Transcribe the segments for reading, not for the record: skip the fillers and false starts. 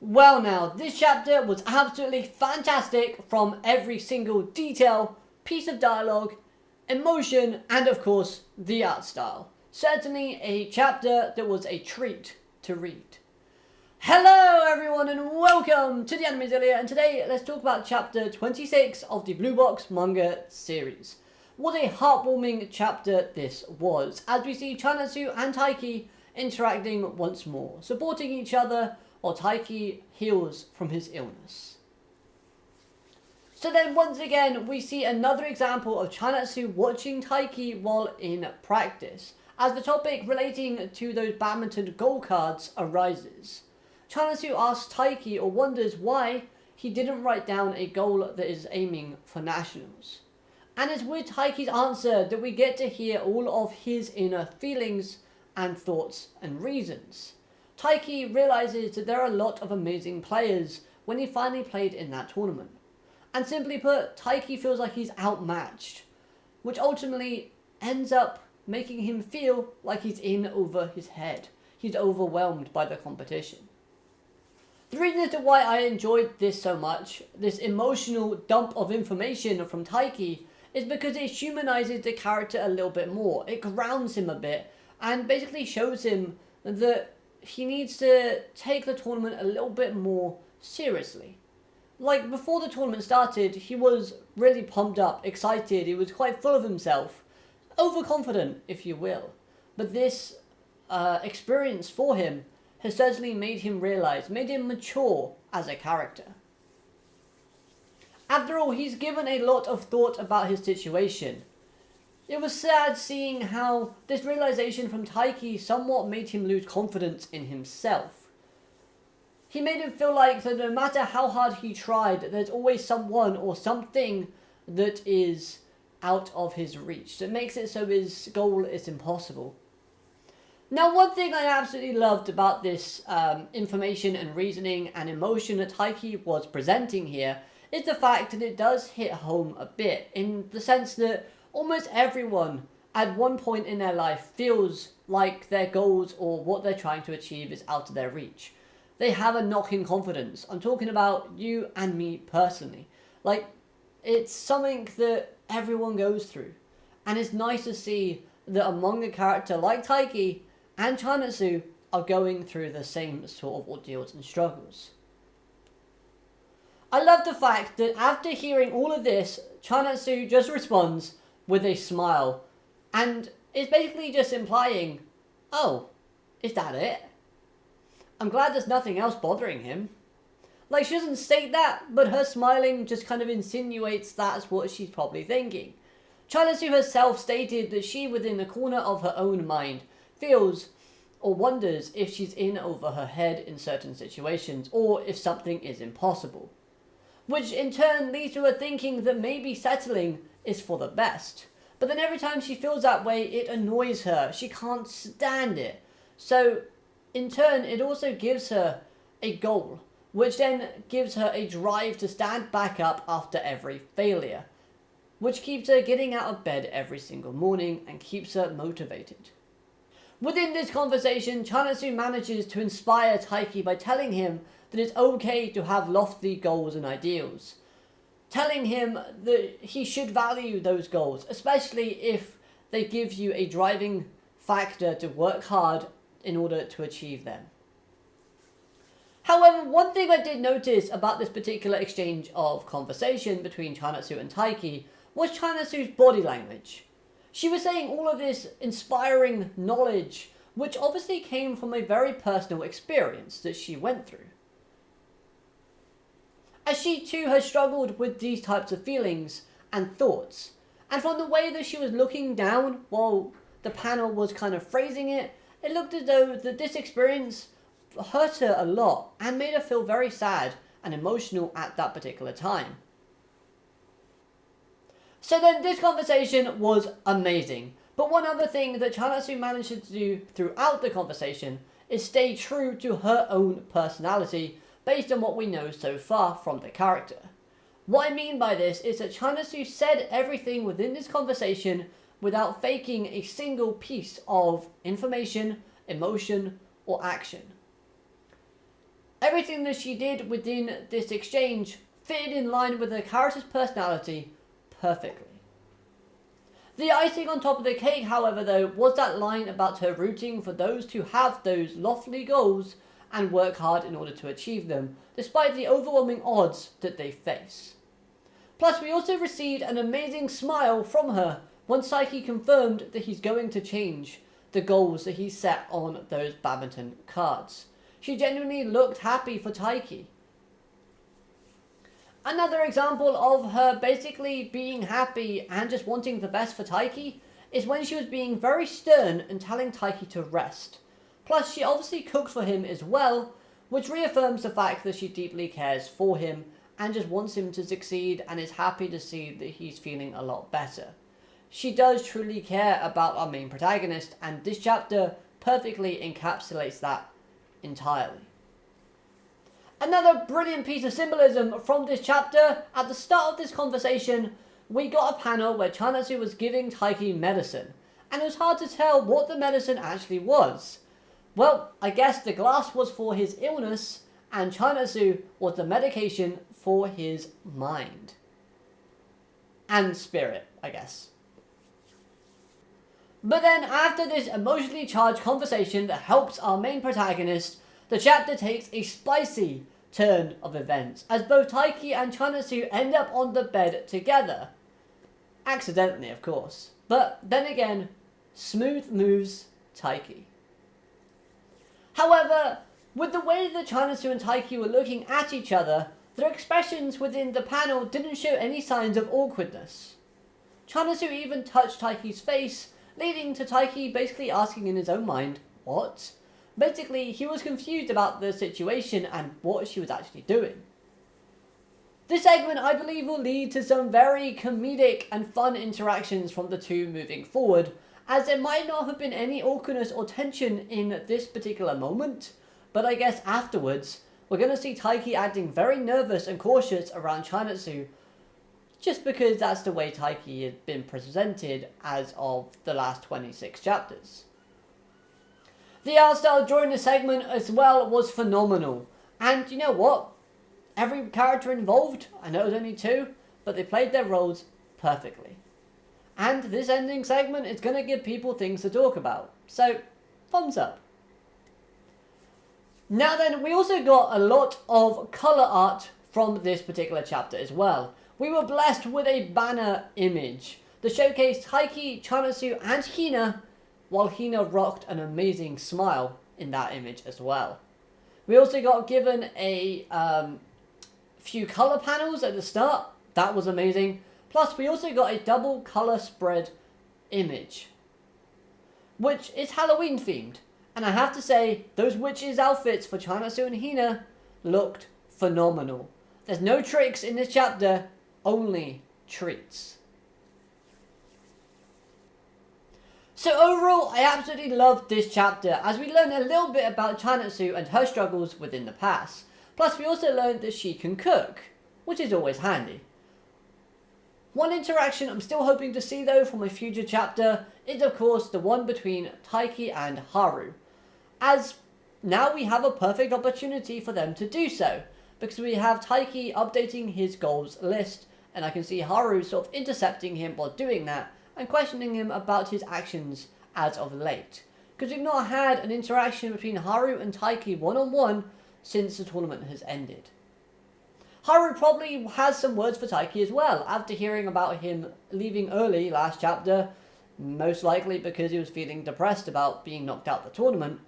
Well now, this chapter was absolutely fantastic from every single detail, piece of dialogue, emotion, and of course, the art style. Certainly a chapter that was a treat to read. Hello everyone and welcome to the Anime Zillia, and today let's talk about chapter 26 of the Blue Box manga series. What a heartwarming chapter this was, as we see chinastu and Taiki interacting once more, supporting each other while Taiki heals from his illness. So then once again we see another example of chinastu watching Taiki while in practice, as the topic relating to those badminton goal cards arises. chinastu asks Taiki or wonders why he didn't write down a goal that is aiming for nationals. And it's with Taiki's answer that we get to hear all of his inner feelings and thoughts and reasons. Taiki realizes that there are a lot of amazing players when he finally played in that tournament. And simply put, Taiki feels like he's outmatched, which ultimately ends up making him feel like he's in over his head. He's overwhelmed by the competition. The reason as to why I enjoyed this so much, this emotional dump of information from Taiki, is because it humanizes the character a little bit more. It grounds him a bit and basically shows him that he needs to take the tournament a little bit more seriously. Like, before the tournament started, he was really pumped up, excited, he was quite full of himself, overconfident, if you will. But this experience for him has certainly made him realize, made him mature as a character. After all, he's given a lot of thought about his situation. It was sad seeing how this realization from Taiki somewhat made him lose confidence in himself. He made him feel like that no matter how hard he tried, there's always someone or something that is out of his reach, that makes it so his goal is impossible. Now, one thing I absolutely loved about this information and reasoning and emotion that Taiki was presenting here is the fact that it does hit home a bit, in the sense that almost everyone at one point in their life feels like their goals or what they're trying to achieve is out of their reach. They have a knock in confidence. I'm talking about you and me personally. Like, it's something that everyone goes through. And it's nice to see that a manga character like Taiki and chinastu are going through the same sort of ordeals and struggles. I love the fact that after hearing all of this, chinastu just responds with a smile, and it's basically just implying, oh, is that it? I'm glad there's nothing else bothering him. Like, she doesn't state that, but her smiling just kind of insinuates that's what she's probably thinking. chinastu herself stated that she, within the corner of her own mind, feels or wonders if she's in over her head in certain situations, or if something is impossible. Which in turn leads to her thinking that maybe settling is for the best. But then every time she feels that way, it annoys her. She can't stand it. So in turn, it also gives her a goal, which then gives her a drive to stand back up after every failure, which keeps her getting out of bed every single morning and keeps her motivated. Within this conversation, chinastu manages to inspire Taiki by telling him that it's okay to have lofty goals and ideals. Telling him that he should value those goals, especially if they give you a driving factor to work hard in order to achieve them. However, one thing I did notice about this particular exchange of conversation between chinastu and Taiki was chinastu's body language. She was saying all of this inspiring knowledge, which obviously came from a very personal experience that she went through. As she too has struggled with these types of feelings and thoughts, and from the way that she was looking down while the panel was kind of phrasing it, it looked as though that this experience hurt her a lot and made her feel very sad and emotional at that particular time. So then this conversation was amazing, but one other thing that chinastu managed to do throughout the conversation is stay true to her own personality based on what we know so far from the character. What I mean by this is that chinastu said everything within this conversation without faking a single piece of information, emotion, or action. Everything that she did within this exchange fitted in line with her character's personality perfectly. The icing on top of the cake, however, though, was that line about her rooting for those who have those lofty goals and work hard in order to achieve them, despite the overwhelming odds that they face. Plus, we also received an amazing smile from her once Taiki confirmed that he's going to change the goals that he set on those badminton cards. She genuinely looked happy for Taiki. Another example of her basically being happy and just wanting the best for Taiki is when she was being very stern and telling Taiki to rest. Plus, she obviously cooked for him as well, which reaffirms the fact that she deeply cares for him and just wants him to succeed and is happy to see that he's feeling a lot better. She does truly care about our main protagonist, and this chapter perfectly encapsulates that entirely. Another brilliant piece of symbolism from this chapter, at the start of this conversation, we got a panel where chinastu was giving Taiki medicine, and it was hard to tell what the medicine actually was. Well, I guess the glass was for his illness, and chinastu was the medication for his mind. And spirit, I guess. But then, after this emotionally charged conversation that helps our main protagonist, the chapter takes a spicy turn of events, as both Taiki and chinastu end up on the bed together. Accidentally, of course. But then again, smooth moves Taiki. However, with the way that chinastu and Taiki were looking at each other, their expressions within the panel didn't show any signs of awkwardness. chinastu even touched Taiki's face, leading to Taiki basically asking in his own mind, what? Basically, he was confused about the situation and what she was actually doing. This segment, I believe, will lead to some very comedic and fun interactions from the two moving forward, as there might not have been any awkwardness or tension in this particular moment, but I guess afterwards, we're going to see Taiki acting very nervous and cautious around chinastu, just because that's the way Taiki had been presented as of the last 26 chapters. The art style during the segment as well was phenomenal. And you know what? Every character involved, I know it was only two, but they played their roles perfectly. And this ending segment is going to give people things to talk about. So, thumbs up. Now then, we also got a lot of colour art from this particular chapter as well. We were blessed with a banner image that showcased Taiki, chinastu and Hina, while Hina rocked an amazing smile in that image as well. We also got given a few colour panels at the start. That was amazing. Plus, we also got a double colour spread image, which is Halloween themed. And I have to say, those witches' outfits for chinastu and Hina looked phenomenal. There's no tricks in this chapter, only treats. So overall, I absolutely loved this chapter, as we learned a little bit about chinastu and her struggles within the past. Plus, we also learned that she can cook, which is always handy. One interaction I'm still hoping to see though from a future chapter is of course the one between Taiki and Haru, as now we have a perfect opportunity for them to do so, because we have Taiki updating his goals list, and I can see Haru sort of intercepting him while doing that, and questioning him about his actions as of late. Because we've not had an interaction between Haru and Taiki one-on-one since the tournament has ended. Haru probably has some words for Taiki as well, after hearing about him leaving early last chapter, most likely because he was feeling depressed about being knocked out the tournament.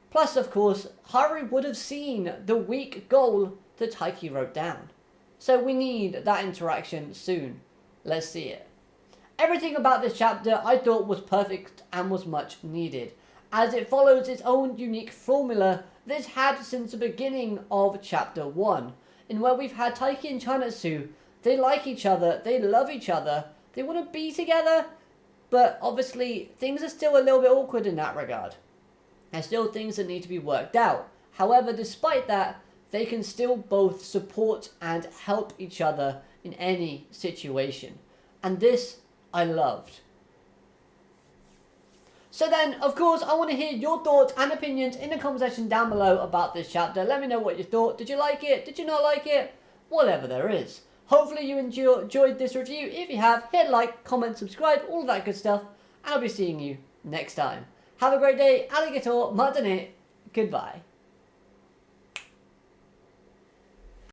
Plus, of course, Haru would have seen the weak goal that Taiki wrote down. So we need that interaction soon. Let's see it. Everything about this chapter I thought was perfect and was much needed, as it follows its own unique formula that it's had since the beginning of chapter 1, in where we've had Taiki and chinastu. They like each other, they love each other, they want to be together, but obviously things are still a little bit awkward in that regard. There's still things that need to be worked out. However, despite that, they can still both support and help each other in any situation. And this I loved. So then, of course, I want to hear your thoughts and opinions in the comment section down below about this chapter. Let me know what you thought. Did you like it? Did you not like it? Whatever there is. Hopefully you enjoyed this review. If you have, hit like, comment, subscribe, all of that good stuff. And I'll be seeing you next time. Have a great day. Alligator, matane. Goodbye.